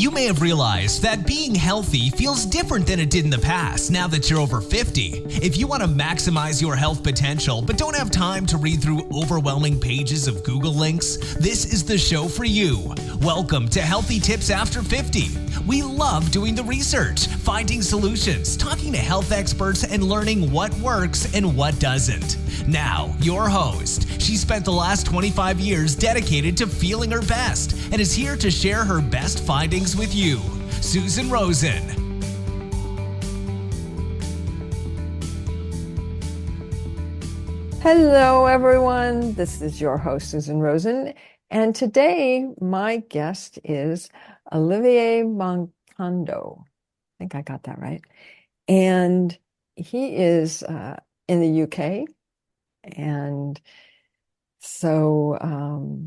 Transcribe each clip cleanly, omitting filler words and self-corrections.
You may have realized that being healthy feels different than it did in the past now that you're over 50. If you want to maximize your health potential but don't have time to read through overwhelming pages of Google links, this is the show for you. Welcome to Healthy Tips After 50. We love doing the research, finding solutions, talking to health experts, and learning what works and what doesn't. Now, your host. She spent the last 25 years dedicated to feeling her best and is here to share her best findings with you, Susan Rosen. Hello, everyone. This is your host, Susan Rosen. And today, my guest is Olivier Moncando. I think I got that right. And he is in the UK. And so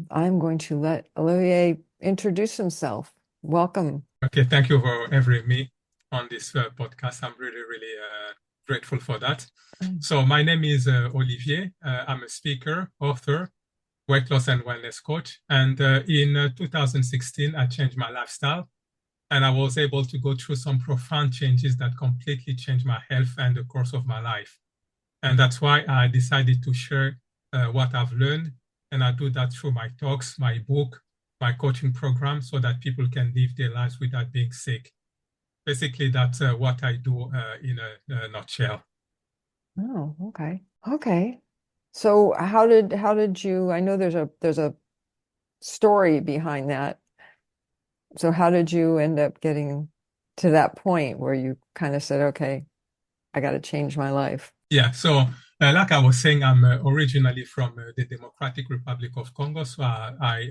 I'm going to let Olivier introduce himself. Welcome. Okay, thank you for having me on this podcast. I'm really grateful for that. So my name is Olivier. I'm a speaker, author, weight loss and wellness coach. And in 2016, I changed my lifestyle and I was able to go through some profound changes that completely changed my health and the course of my life. And that's why I decided to share what I've learned. And I do that through my talks, my book, my coaching program, so that people can live their lives without being sick. Basically, that's what I do in a nutshell. Oh, okay. Okay. So how did you, I know there's a story behind that. So how did you end up getting to that point where you kind of said, okay, I got to change my life? Yeah, so like I was saying, I'm originally from the Democratic Republic of Congo. So I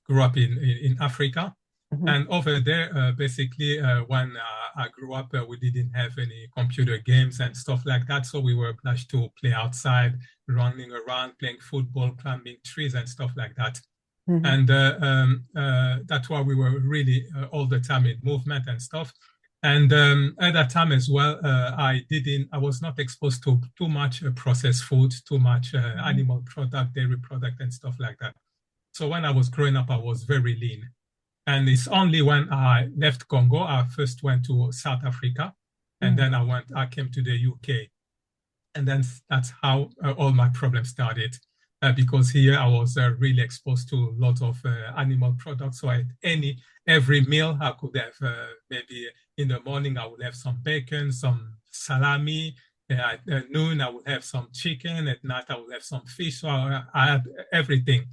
grew up in Africa. Mm-hmm. And over there, basically, when I grew up, we didn't have any computer games and stuff like that. So we were obliged to play outside, running around, playing football, climbing trees and stuff like that. Mm-hmm. And that's why we were really all the time in movement and stuff. And at that time as well, I was not exposed to too much processed food, too much animal product, dairy product, and stuff like that. So when I was growing up, I was very lean. And it's only when I left Congo, I first went to South Africa, and then I came to the UK. And then that's how all my problems started. Because here I was really exposed to lots of animal products. So every meal I could have, maybe in the morning I would have some bacon, some salami. At noon I would have some chicken. At night I would have some fish. So I had everything.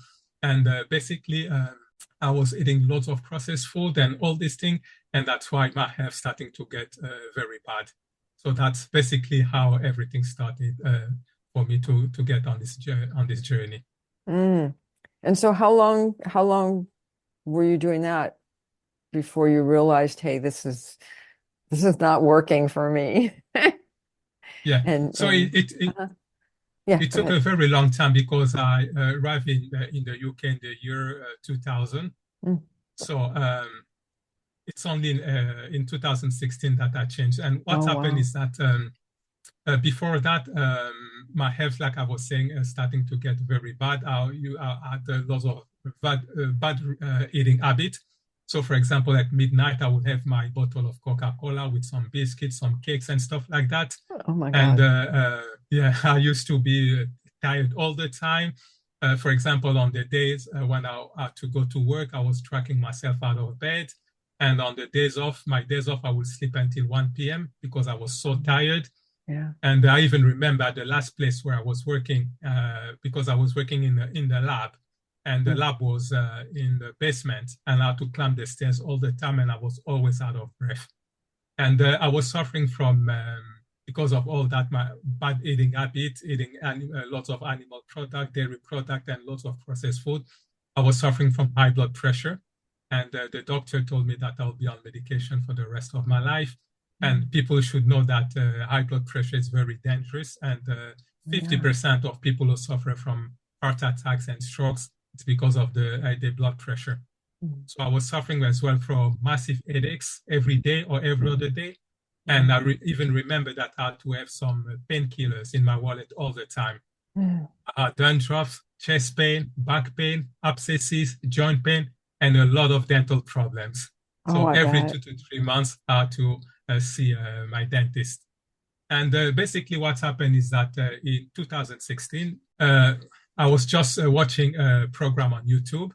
And basically I was eating lots of processed food and all these things. And that's why my health starting to get very bad. So that's basically how everything started for me to get on this journey. And so how long were you doing that before you realized, hey, this is not working for me? Yeah. It took a very long time because I arrived in the UK in the year 2000. So it's only in 2016 that I changed. And what happened is that before that, my health, like I was saying, starting to get very bad. I had lots of bad eating habit. So, for example, at midnight, I would have my bottle of Coca-Cola with some biscuits, some cakes, and stuff like that. Oh my God! And I used to be tired all the time. For example, on the days when I had to go to work, I was dragging myself out of bed. And on the my days off, I would sleep until 1 p.m. because I was so tired. Yeah. And I even remember the last place where I was working, because I was working in the lab, and the lab was in the basement, and I had to climb the stairs all the time, and I was always out of breath. And I was suffering from, because of all that, my bad eating habit, eating lots of animal product, dairy product, and lots of processed food. I was suffering from high blood pressure, and the doctor told me that I'll be on medication for the rest of my life. And people should know that high blood pressure is very dangerous. And 50% of people who suffer from heart attacks and strokes, it's because of the blood pressure. So I was suffering as well from massive headaches every day or every other day. And I even remember that I had to have some painkillers in my wallet all the time. Dandruff, chest pain, back pain, abscesses, joint pain, and a lot of dental problems. Oh, So I every bet. 2 to 3 months, I had to see my dentist. And basically, what happened is that in 2016, I was just watching a program on YouTube,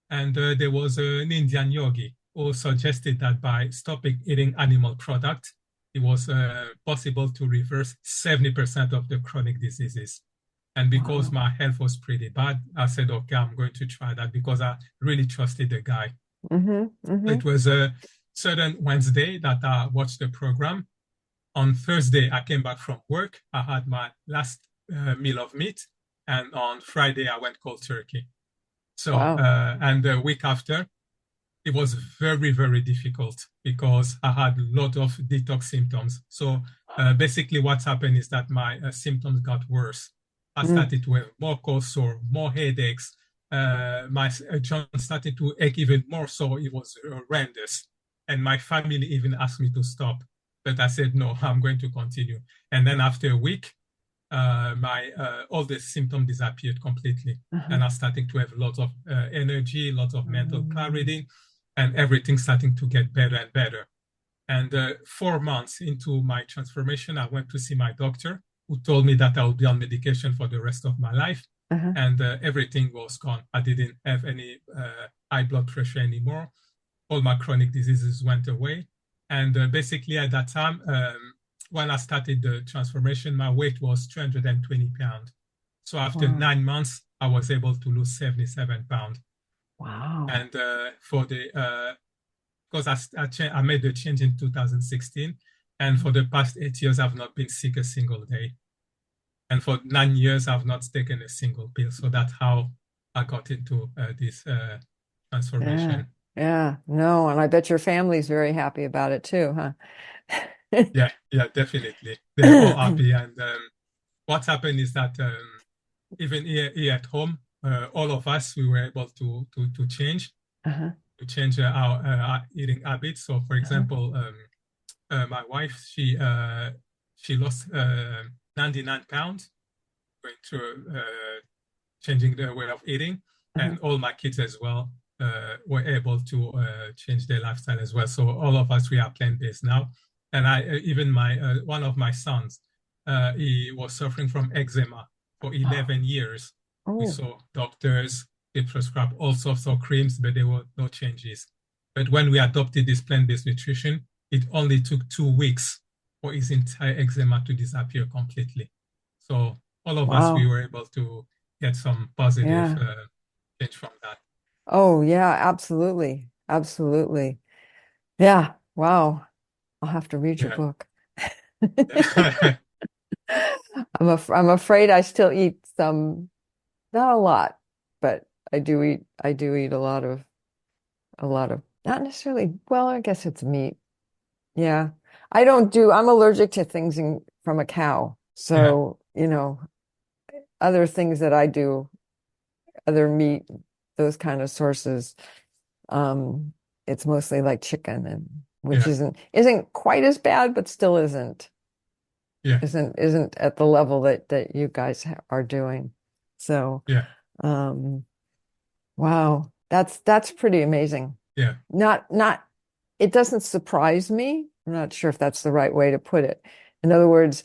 and there was an Indian yogi who suggested that by stopping eating animal products, it was possible to reverse 70% of the chronic diseases. And because Wow. my health was pretty bad, I said, okay, I'm going to try that because I really trusted the guy. Mm-hmm. Mm-hmm. It was a certain Wednesday that I watched the program. On Thursday, I came back from work. I had my last meal of meat. And on Friday, I went cold turkey. So, Wow. and the week after, it was very, very difficult because I had a lot of detox symptoms. So, basically, what happened is that my symptoms got worse. I Mm. started to have more cold sore, more headaches. My joints started to ache even more. So, it was horrendous. And my family even asked me to stop. But I said, no, I'm going to continue. And then after a week, my all the symptoms disappeared completely, Uh-huh. and I started to have a lot of energy, a lot of mental Mm. clarity, and everything starting to get better and better. And 4 months into my transformation, I went to see my doctor, who told me that I would be on medication for the rest of my life, Uh-huh. and everything was gone. I didn't have any high blood pressure anymore. All my chronic diseases went away, and basically at that time. When I started the transformation, my weight was 320 pounds. So after Wow. 9 months, I was able to lose 77 pounds. Wow. And for the because I made the change in 2016, and for the past 8 years, I've not been sick a single day. And for 9 years, I've not taken a single pill. So that's how I got into this Yeah. transformation. Yeah. No, and I bet your family's very happy about it too, huh? Yeah, yeah, definitely. They're all happy. And what happened is that even here at home, all of us, we were able to Uh-huh. our eating habits. So, for Uh-huh. example, my wife, she lost 99 pounds going through changing their way of eating, Uh-huh. and all my kids as well were able to change their lifestyle as well. So all of us, we are plant-based now. And I even my one of my sons, he was suffering from eczema for Oh. 11 years. We Oh. saw doctors, they prescribed all sorts of creams, but there were no changes. But when we adopted this plant-based nutrition, it only took 2 weeks for his entire eczema to disappear completely. So all of us, we Wow. were able to get some positive Yeah. change from that. Oh, yeah, absolutely. Absolutely. Yeah. Wow. I'll have to read your Yeah. book. Yeah. I'm afraid I still eat some, not a lot, but I do eat a lot of not necessarily, well, I guess it's meat. Yeah. I'm allergic to things from a cow. Yeah. So, other things that I do, other meat, those kind of sources, um, it's mostly like chicken and which Yeah. isn't quite as bad, but still Yeah. isn't at the level that you guys are doing. So, Yeah. um, wow, that's pretty amazing. Yeah. Not it doesn't surprise me. I'm not sure if that's the right way to put it. In other words,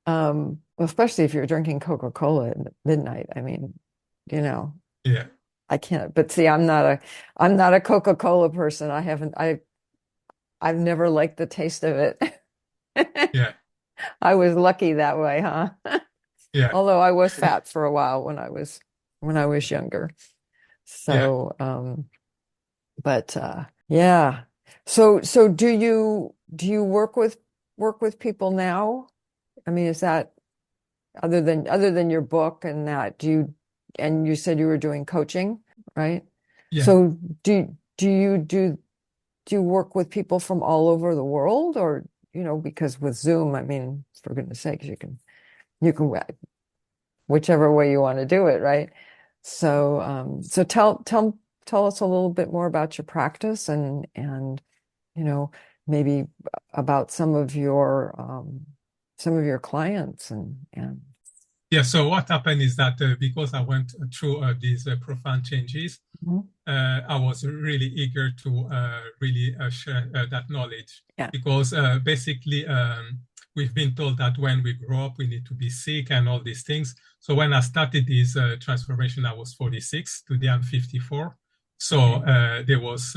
well, especially if you're drinking Coca-Cola at midnight. I mean, you know, Yeah. I can't, but see, I'm not a Coca-Cola person. I've never liked the taste of it. Yeah. I was lucky that way, huh? Yeah. Although I was fat for a while when I was younger. Yeah. So, but yeah. So do you work with people now? I mean, is that other than your book and that, and you said you were doing coaching, right? Yeah. So do you work with people from all over the world or, because with Zoom, I mean, for goodness sakes, you can whichever way you want to do it, right? So so tell us a little bit more about your practice and you know maybe about some of your clients and Yeah, so what happened is that because I went through these profound changes, Mhm. I was really eager to really share that knowledge Yeah. because basically we've been told that when we grow up, we need to be sick and all these things. So when I started this transformation, I was 46. Today I'm 54. So Okay. there was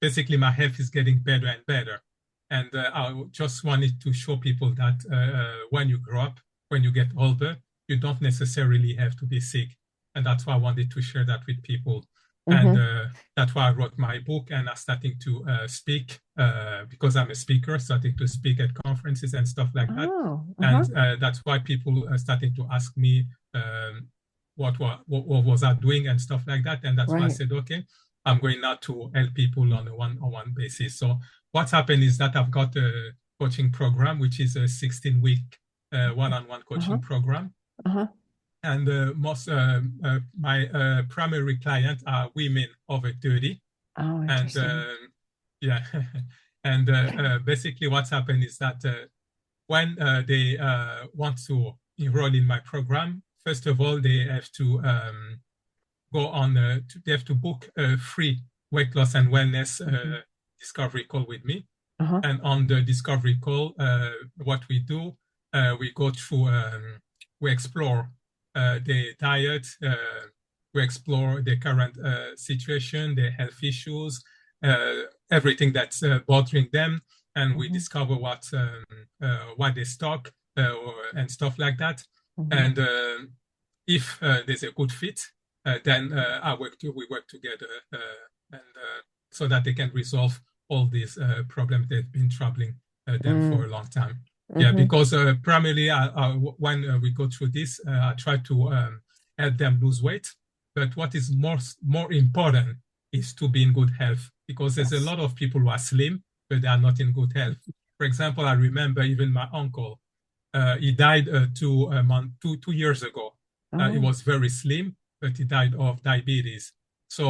basically my health is getting better and better. And I just wanted to show people that when you grow up, when you get older, you don't necessarily have to be sick. And that's why I wanted to share that with people. And Mm-hmm. that's why I wrote my book and I'm starting to speak because I'm a speaker, starting to speak at conferences and stuff like that. Oh, And uh-huh. that's why people are starting to ask me what was I doing and stuff like that. And that's why I Right. said, okay, I'm going now to help people on a one-on-one basis. So what's happened is that I've got a coaching program, which is a 16-week one-on-one Uh-huh. coaching program. Uh-huh. And most my primary clients are women over 30. Oh, And interesting. yeah, and basically what's happened is that when they want to enroll in my program, first of all, they have to go on, they have to book a free weight loss and wellness Mm-hmm. discovery call with me. Uh-huh. And on the discovery call, what we do, we go through, we explore the diet, we explore the current situation, the health issues, everything that's bothering them, and we Mm-hmm. discover what they stock and stuff like that. Mm-hmm. And if there's a good fit, then we work together, and so that they can resolve all these problems that have been troubling them for a long time. Yeah, Mm-hmm. because primarily when we go through this, I try to help them lose weight. But what is more important is to be in good health because there's a Yes. lot of people who are slim, but they are not in good health. For example, I remember even my uncle, he died 2 years ago. He Oh, was very slim, but he died of diabetes. So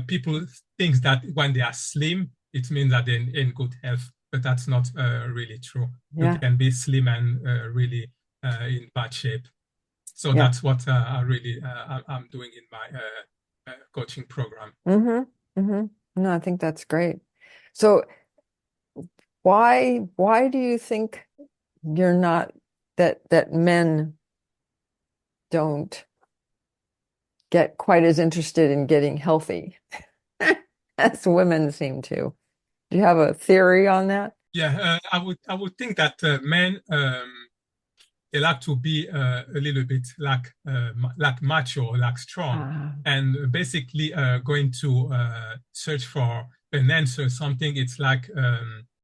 people think that when they are slim, it means that they're in good health, but that's not really true. You yeah. can be slim and really in bad shape. So Yeah. that's what I'm doing in my coaching program. Mm-hmm. Mm-hmm. No, I think that's great. So why do you think you're not that men don't get quite as interested in getting healthy as women seem to? Do you have a theory on that? Yeah, I would think that men they like to be a little bit like macho, like strong, Ah, and basically going to search for an answer, something. It's like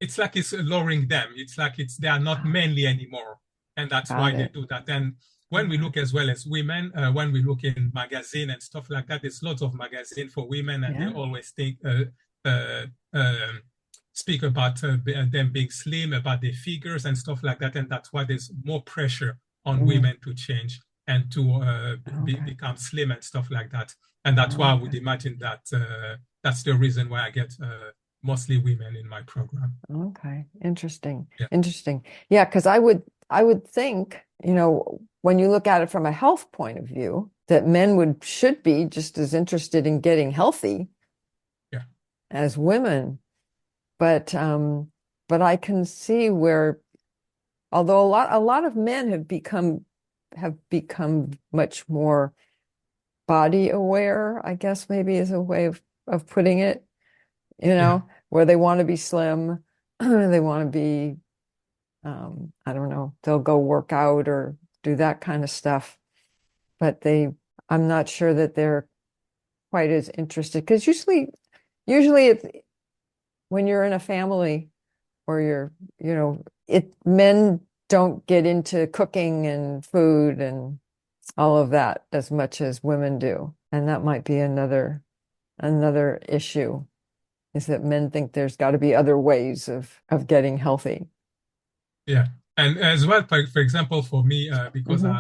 it's lowering them. It's like they are not ah, manly anymore, and that's got why they it. do that. And when we Okay. look as well as women, when we look in magazine and stuff like that, there's lots of magazine for women, and they Yeah. always think uh, um, speak about them being slim, about their figures and stuff like that. And that's why there's more pressure on Mm, women to change and to okay. become slim and stuff like that. And that's why I would Okay. imagine that that's the reason why I get mostly women in my program. Okay. Interesting. Yeah. Interesting. Yeah, because I would think, when you look at it from a health point of view, that men should be just as interested in getting healthy Yeah. as women. But I can see where, although a lot of men have become much more body aware, I guess maybe is a way of putting it, Yeah. where they want to be slim, they want to be, I don't know, they'll go work out or do that kind of stuff. But I'm not sure that they're quite as interested because usually it's when you're in a family or men don't get into cooking and food and all of that as much as women do. And that might be another issue is that men think there's got to be other ways of getting healthy. Yeah. And as well, for example, for me, because Hmm.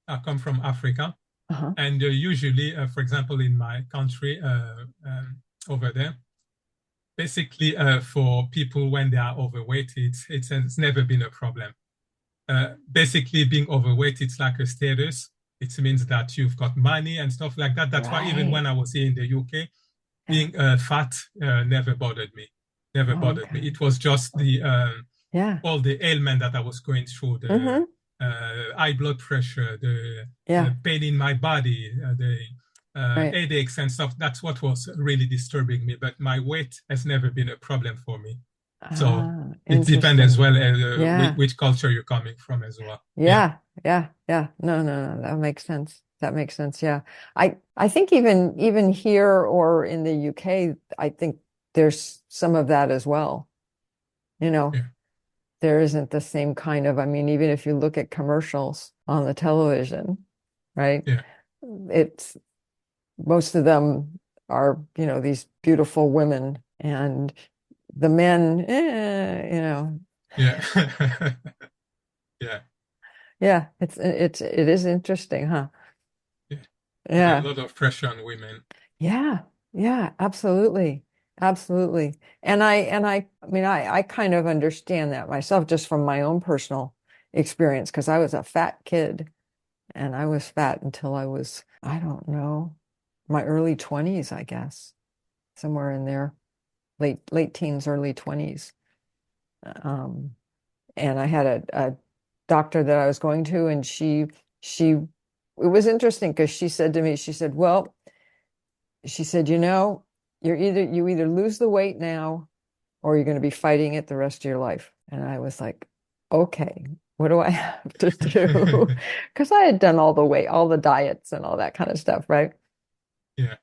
I come from Africa, Uh-huh. and usually, for example, in my country over there, basically for people when they are overweight, it's never been a problem. basically being overweight, it's like a status. It means that you've got money and stuff like that. That's why even Right. when I was here in the UK, Yeah. being fat never bothered me. Never Oh, bothered me. okay. It was just the Yeah. all the ailment that I was going through, the Mm-hmm. high blood pressure, the Yeah. pain in my body, the Right. headaches and stuff. That's what was really disturbing me. But my weight has never been a problem for me. So Ah, it depends as interesting. well Yeah. which culture you're coming from as well. Yeah, Yeah. Yeah. Yeah. No, no, no. That makes sense. That makes sense. Yeah. I think even here or in the UK, I think there's some of that as well. You know, yeah, there isn't the same kind of, I mean, even if you look at commercials on the television, right? yeah, It's most of them are, these beautiful women and the men, yeah, yeah, yeah, it is interesting, huh? yeah. Yeah, a Yeah. lot of pressure on women. Yeah. Yeah, absolutely. Absolutely. I mean, I kind of understand that myself just from my own personal experience because I was a fat kid and I was fat until I was, I don't know, my early 20s, I guess, somewhere in there, late teens, early 20s. Um, and I had a doctor that I was going to, and she, it was interesting because she said to me, she said, well, she said, you either lose the weight now or you're going to be fighting it the rest of your life. And I was like, okay, what do I have to do? Because I had done all the diets and all that kind of stuff, right? Yeah,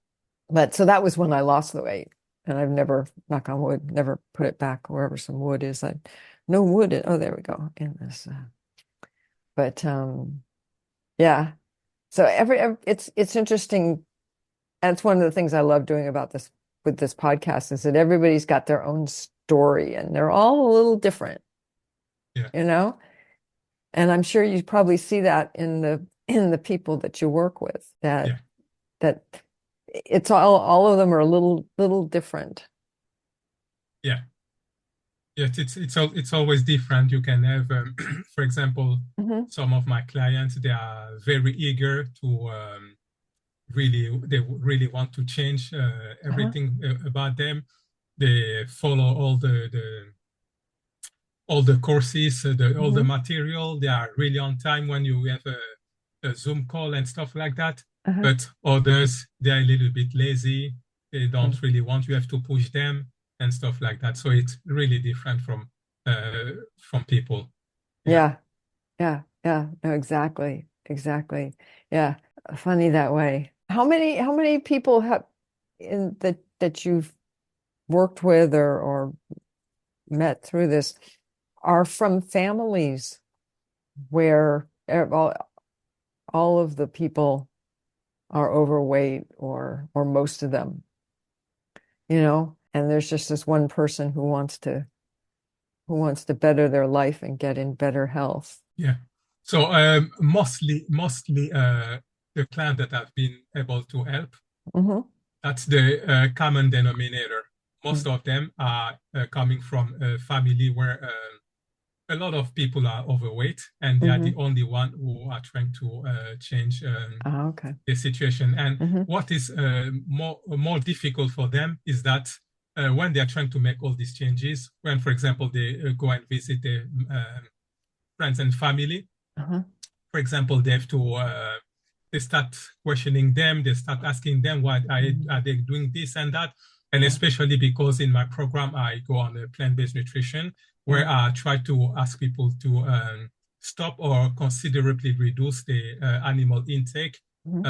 But so that was when I lost the weight. And I've never, knock on wood, never put it back wherever some wood is. No wood. Oh, there we go. In this. But yeah. So it's interesting. That's one of the things I love doing about this with this podcast is that everybody's got their own story and they're all a little different, yeah, you know? And I'm sure you probably see that in the people that you work with yeah, that it's all of them are a little different. yeah. Yes, it's always different. You can have, for example, Hmm. some of my clients, they are very eager to they really want to change Uh-huh. everything about them. They follow all the courses, all the Hmm. material. They are really on time when you have a Zoom call and stuff like that. Uh-huh. But others, they're a little bit lazy. They Mm. don't really want. You have to push them and stuff like that. So it's really different from people. Yeah, Yeah. Yeah. Yeah. No, exactly. Exactly. Yeah. Funny that way. How many people have in that you've worked with or met through this are from families where all of the people are overweight or most of them, and there's just this one person who wants to better their life and get in better health. yeah. So mostly the client that I've been able to help, Hmm. that's the common denominator. Most of them are coming from a family where a lot of people are overweight, and they are the Hmm. only one who are trying to change Oh, okay. the situation. And Hmm. what is more difficult for them is that when they are trying to make all these changes, when, for example, they go and visit their friends and family, Uh-huh. for example, they have to they start questioning them, they start asking them why Mhm. are they doing this and that. And Yeah. especially because in my program, I go on a plant-based nutrition where Yeah. I try to ask people to stop or considerably reduce the animal intake, Mhm.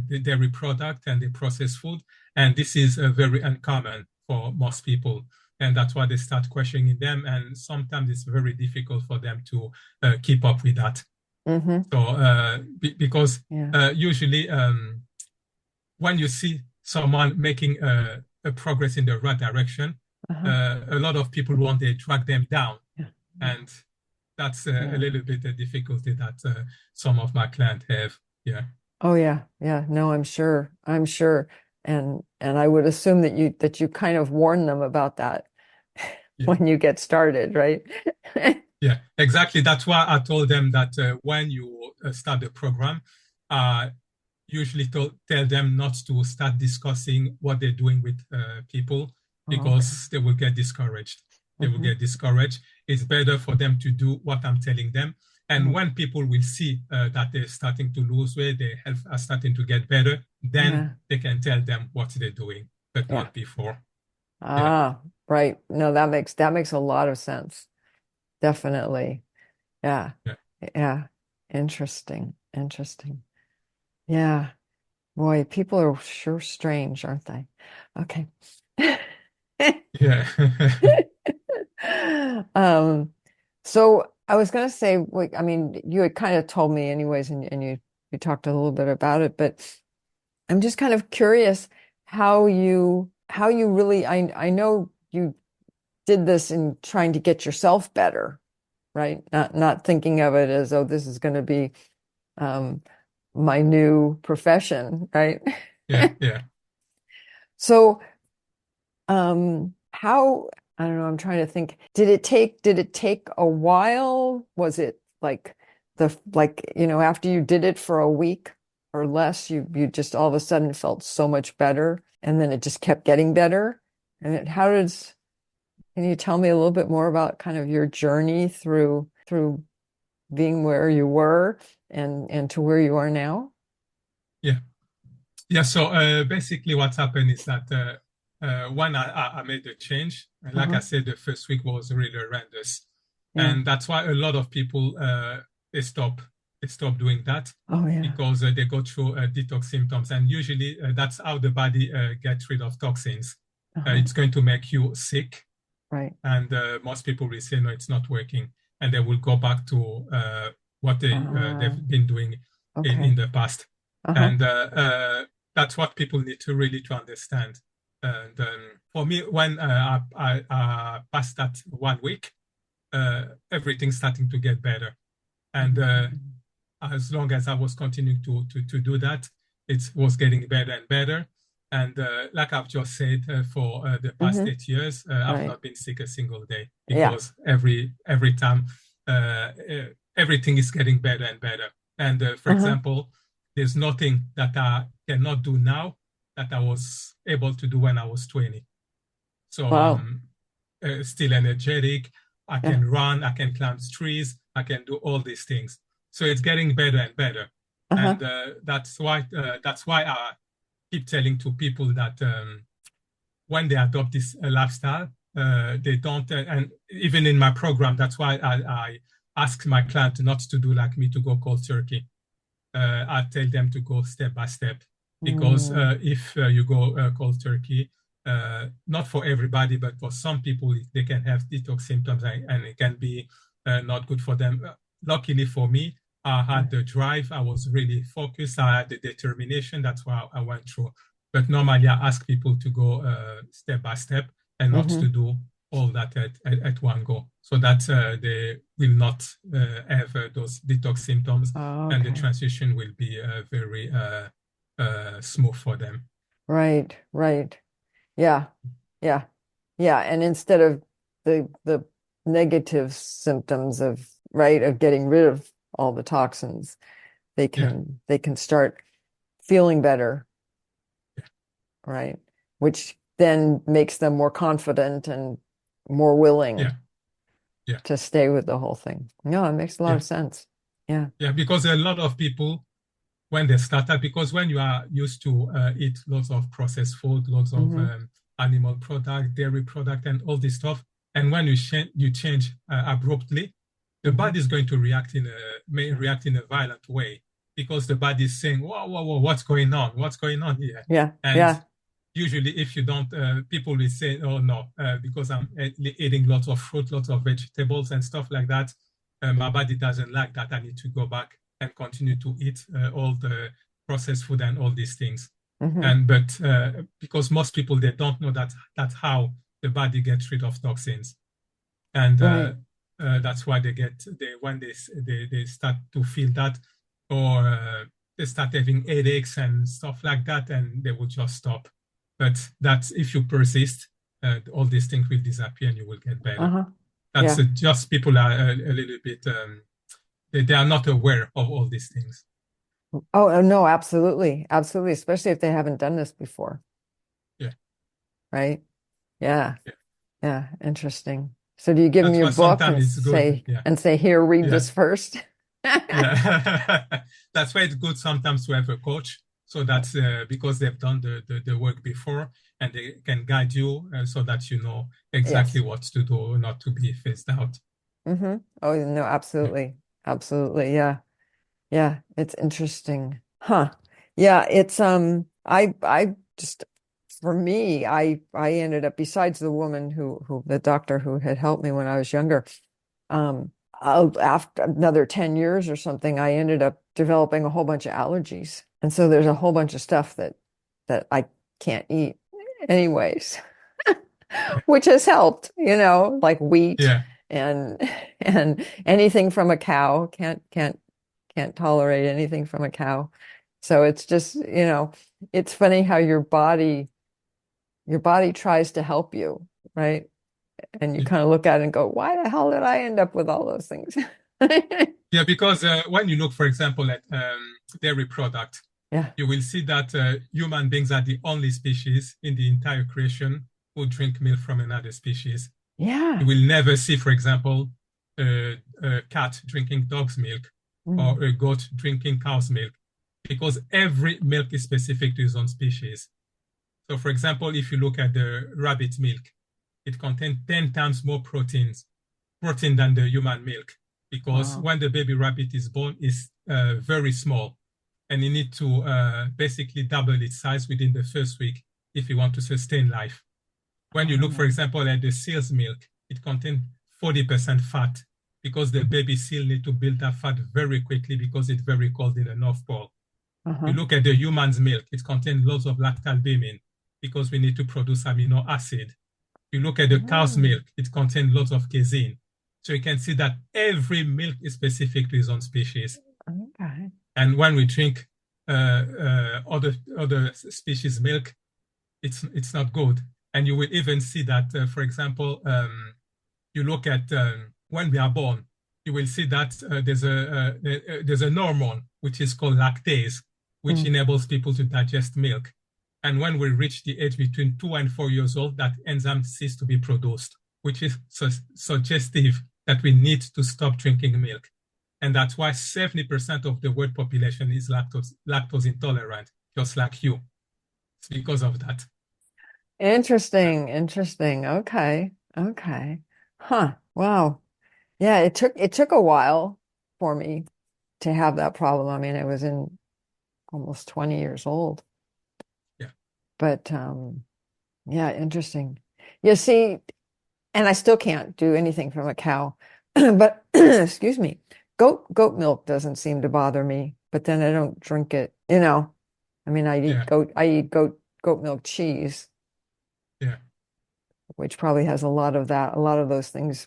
the dairy product and the processed food. And this is very uncommon for most people. And that's why they start questioning them. And sometimes it's very difficult for them to keep up with that. Hmm. So because Yeah. usually when you see someone making a progress in the right direction, Uh-huh. a lot of people want to drag them down, Yeah. Yeah. and that's a Yeah. little bit the difficulty that some of my clients have. Yeah, Oh yeah. Yeah. No, I'm sure. I'm sure. And I would assume that you kind of warn them about that yeah, when you get started, right? Yeah, exactly. That's why I told them that when you start the program, uh, usually tell them not to start discussing what they're doing with people Oh, okay. because they will get discouraged. They will Mm-hmm. get discouraged. It's better for them to do what I'm telling them. And Mm-hmm. when people will see that they're starting to lose weight, their health are starting to get better, then Yeah. they can tell them what they're doing, but Yeah. not before. Yeah, Ah, right. No, that makes a lot of sense. Definitely. Yeah. yeah. Yeah. Interesting. Interesting. Yeah. Boy, people are sure strange, aren't they? Okay. Yeah. Um, so I was going to say, like, I mean, you had kind of told me anyways, and you talked a little bit about it, but I'm just kind of curious how you really, I know you did this in trying to get yourself better, right? Not thinking of it as, oh, this is going to be um my new profession, right? Yeah, yeah. So how, I don't know, I'm trying to think. Did it take a while? Was it like, after you did it for a week or less, you just all of a sudden felt so much better and then it just kept getting better? And can you tell me a little bit more about kind of your journey through being where you were and to where you are now? Yeah. Yeah, so basically what's happened is that when I made the change, and like I Uh-huh. said, the first week was really horrendous. Yeah. And that's why a lot of people they stop they stop doing that Oh yeah. because they go through detox symptoms. And usually that's how the body gets rid of toxins. Uh-huh. It's going to make you sick. Right. And most people will say, no, it's not working. And they will go back to what Uh, they've been doing in okay. the past. Uh-huh. And that's what people need to really to understand. And for me, when I passed that 1 week, everything's starting to get better. And as long as I was continuing to do that, it was getting better and better. And like I've just said, for the past Mm-hmm. 8 years, I've Right. not been sick a single day Yeah. because every time everything is getting better and better. And for Uh-huh. example, there's nothing that I cannot do now that I was able to do when I was 20. So Wow. I'm still energetic. I Yeah. can run. I can climb trees. I can do all these things. So it's getting better and better, Uh-huh. and that's why I keep telling to people that when they adopt this lifestyle, they don't. And even in my program, that's why I ask my client not to do like me to go cold turkey. I tell them to go step by step because Mm, if you go cold turkey, not for everybody, but for some people, they can have detox symptoms and it can be not good for them. Luckily for me, I yeah. had the drive. I was really focused. I had the determination. That's why I went through. But normally, I ask people to go step by step and not to Mm-hmm. do all that at one go, so that they will not have those detox symptoms and the Okay. transition will be very smooth for them. Right. Right. Yeah. Yeah. Yeah. And instead of the negative symptoms of, right, of getting rid of all the toxins, they Yeah, can start feeling better, right? Which then makes them more confident and more willing yeah, yeah, to stay with the whole thing. No, it makes a lot yeah, of sense. Yeah. yeah. Because a lot of people, when they start out, because when you are used to eat lots of processed food, lots of Mm-hmm. animal product, dairy product, and all this stuff, and when you change abruptly, the Mm-hmm. body is going to may react in a violent way because the body is saying, "Whoa, whoa, whoa, what's going on? What's going on here?" Yeah. And Yeah. usually, if you don't, people will say, "Oh no, because I'm eating lots of fruit, lots of vegetables, and stuff like that. My body doesn't like that. I need to go back and continue to eat all the processed food and all these things." Mm-hmm. And but because most people they don't know that that's how the body gets rid of toxins, and Right. that's why they when they start to feel that, or they start having headaches and stuff like that, and they will just stop. But that's if you persist, all these things will disappear and you will get better. Uh-huh. That's Yeah. just people are a little bit, they are not aware of all these things. Oh, no, absolutely. Absolutely. Especially if they haven't done this before, Yeah, right? Yeah. yeah. Yeah. Interesting. So do you give them That's your why book sometimes it's good. Yeah, and say, here, read yeah, this first? yeah. That's why it's good sometimes to have a coach. So that's because they've done the work before and they can guide you so that you know exactly Yes. what to do, not to be phased out. Oh, no, Yeah, absolutely. Absolutely. Yeah. Yeah. It's interesting. Huh. Yeah. I just, for me, I ended up, besides the woman the doctor who had helped me when I was younger, after another 10 years or something, I ended up developing a whole bunch of allergies. And so there's a whole bunch of stuff that I can't eat anyways, which has helped, like wheat yeah, and and anything from a cow. Can't tolerate anything from a cow. So it's just, it's funny how your body tries to help you, right? And you yeah. kind of look at it and go, why the hell did I end up with all those things? Yeah, because when you look, for example, at dairy product, Yeah. you will see that human beings are the only species in the entire creation who drink milk from another species. You Yeah. will never see, for example, a cat drinking dog's milk Mm. or a goat drinking cow's milk, because every milk is specific to its own species. So, for example, if you look at the rabbit milk, it contains 10 times more protein than the human milk, because Wow. when the baby rabbit is born, it's very small, and you need to basically double its size within the first week if you want to sustain life. When you look, for Oh. example, at the seal's milk, it contains 40% fat because the baby seal need to build that fat very quickly because it's very cold in the North Pole. You Uh-huh. look at the human's milk, it contains lots of lactalbumin because we need to produce amino acid. You look at the cow's Oh. milk, it contains lots of casein. So you can see that every milk is specific to its own species. Okay. And when we drink other species milk, it's not good. And you will even see that, for example, you look at when we are born, you will see that there's an hormone which is called lactase, which Mm. enables people to digest milk. And when we reach the age between 2 and 4 years old, that enzyme ceases to be produced, which is suggestive that we need to stop drinking milk. And that's why 70% of the world population is lactose intolerant, just like you. It's because of that. Yeah. Interesting. Interesting. Okay. Okay. Huh. Wow. Yeah, it took a while for me to have that problem. I mean, I was in almost 20 years old. Yeah. But yeah, interesting. You see, and I still can't do anything from a cow. But excuse me, goat milk doesn't seem to bother me, but then I don't drink it, I mean, Yeah. I eat goat milk cheese, Yeah. which probably has a lot of those things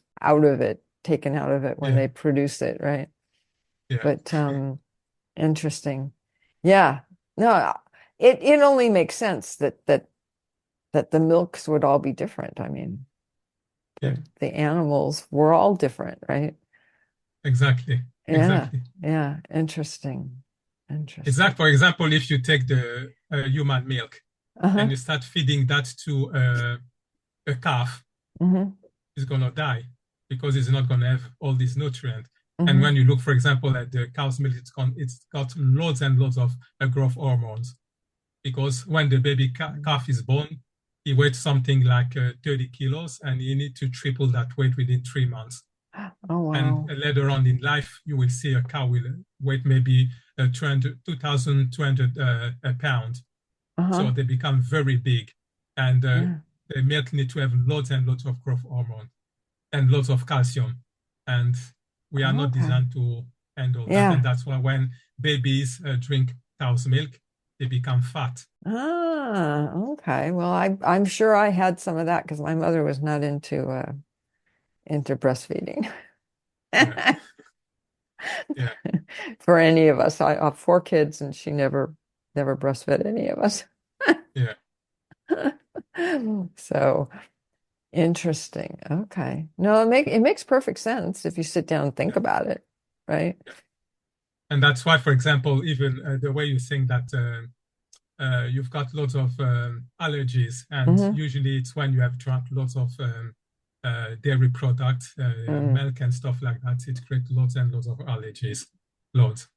taken out of it when Yeah. they produce it, right? Yeah. But interesting. Yeah. No, it only makes sense that the milks would all be different. I mean, Yeah. the animals were all different, right? Exactly. Yeah, Exactly. yeah, interesting. Interesting. Exact. For example, if you take the human milk and Uh-huh. you start feeding that to a calf, Hmm. it's gonna die because it's not gonna have all these nutrients. And Hmm. when you look, for example, at the cow's milk, it's got loads and loads of growth hormones. Because when the baby calf is born, he weighs something like 30 kilos, and you need to triple that weight within 3 months. Oh, And wow. later on in life, you will see a cow will weight maybe 2,200 pounds. Uh-huh. So they become very big, and Yeah. the milk need to have lots and lots of growth hormone and lots of calcium. And we are not Okay. designed to handle that. And Yeah. that's why when babies drink cow's milk, they become fat. Ah, okay. Well, I'm sure I had some of that because my mother was not into breastfeeding Yeah, yeah, for any of us. I have 4 kids and she never breastfed any of us. yeah, So Interesting. Okay. No, it makes perfect sense if you sit down and think Yeah. about it, right? Yeah. And that's why, for example, even the way you think that you've got lots of allergies, and Mm-hmm. usually it's when you have drunk lots of dairy products, Mm. milk and stuff like that. It creates lots and lots of allergies. Loads.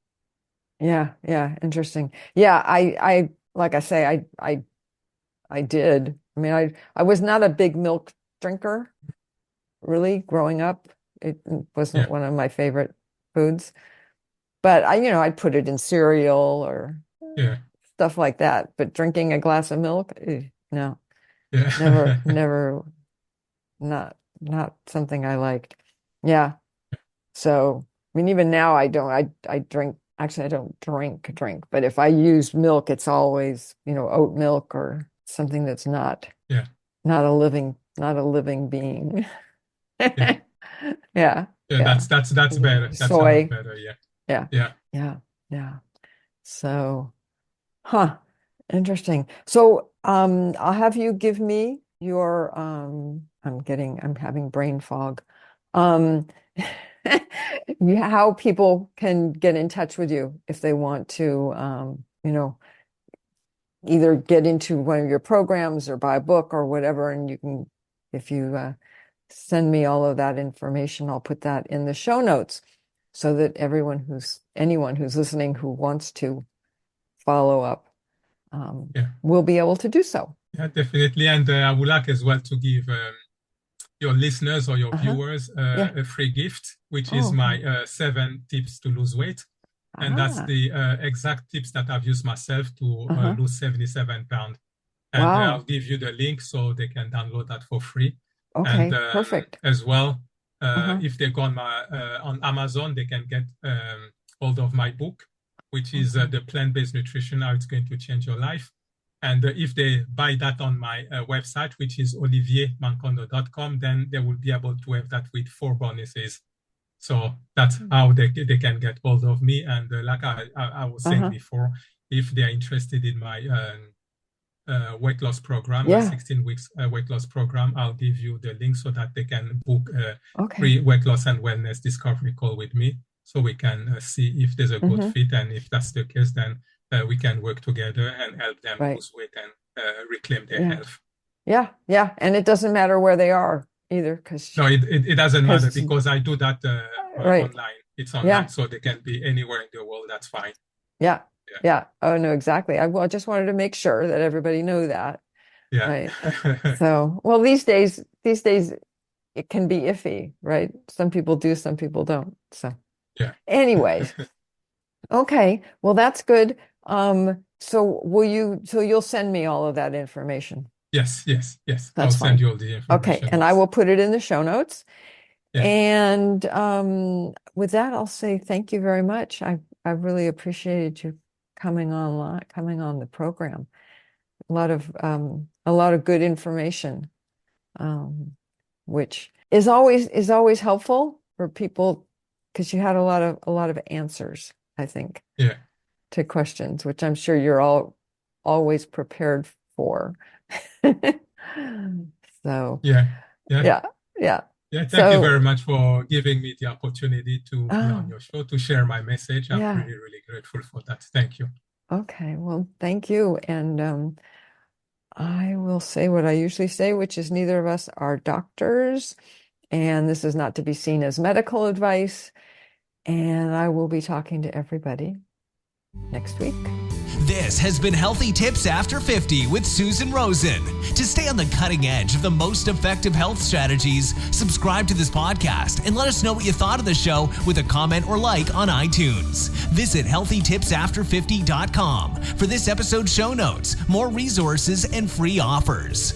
Yeah, yeah, interesting. Yeah, I like I say, I did. I mean, I was not a big milk drinker, really, growing up. It wasn't Yeah, one of my favorite foods. But I'd put it in cereal or yeah, stuff like that. But drinking a glass of milk, no, never, yeah. never, not something I liked. Yeah. So, I mean, even now I don't, I drink, actually, I don't drink, but if I use milk, it's always, oat milk or something that's Yeah, not a living being. yeah, Yeah. yeah. Yeah. That's better. That's a lot Soy. better. Yeah, Yeah. yeah. Yeah. Yeah. So, huh, interesting. So, I'll have you give me your, I'm having brain fog. Um, how people can get in touch with you if they want to, either get into one of your programs or buy a book or whatever. And if you send me all of that information, I'll put that in the show notes so that anyone who's listening who wants to follow up Yeah. will be able to do so. Yeah, definitely. And I would like as well to give your listeners or your Uh-huh. viewers Yeah. a free gift, which Oh, is okay. my 7 tips to lose weight. And that's Ah, the exact tips that I've used myself to uh-huh. lose 77 pounds. And I'll Wow. give you the link so they can download that for free. And Okay, perfect. as well, Uh-huh. if they go on Amazon, they can get hold of my book, which is Okay. The Plant-Based Nutrition, How It's Going to Change Your Life. And if they buy that on my website, which is oliviermoncando.com, then they will be able to have that with 4 bonuses. So that's how they can get hold of me. And like I was saying Uh-huh. before, if they are interested in my weight loss program, my Yeah. 16 weeks weight loss program, I'll give you the link so that they can book a Okay. free weight loss and wellness discovery call with me, so we can see if there's a good Mm-hmm. fit. And if that's the case, then we can work together and help them Right. lose weight and reclaim their Yeah. health. Yeah. Yeah. And it doesn't matter where they are either, No, it doesn't matter because because I do that right. online. It's online, Yeah. so they can be anywhere in the world. That's fine. Yeah. Yeah. Yeah. Oh, no, exactly. I just wanted to make sure that everybody knew that. Yeah. Right. So, well, these days it can be iffy, right? Some people do, some people don't. So, Yeah. anyways, okay. Well, that's good. So you'll send me all of that information. Yes. That's I'll fine. send you all the information. Okay, and I will put it in the show notes. Yeah. And with that, I'll say thank you very much. I really appreciated you coming on the program. A lot of good information, which is always helpful for people because you had a lot of answers, I think, Yeah. to questions, which I'm sure you're always prepared for. So Yeah. yeah. Yeah, thank you So very much for giving me the opportunity to be on oh your show to share my message. I'm yeah. really, really grateful for that. Thank you. Okay. Well, thank you. And I will say what I usually say, which is neither of us are doctors, and this is not to be seen as medical advice. And I will be talking to everybody next week. This has been Healthy Tips After 50 with Susan Rosen. To stay on the cutting edge of the most effective health strategies, subscribe to this podcast and let us know what you thought of the show with a comment or like on iTunes. Visit healthytipsafter50.com for this episode's show notes, more resources, and free offers.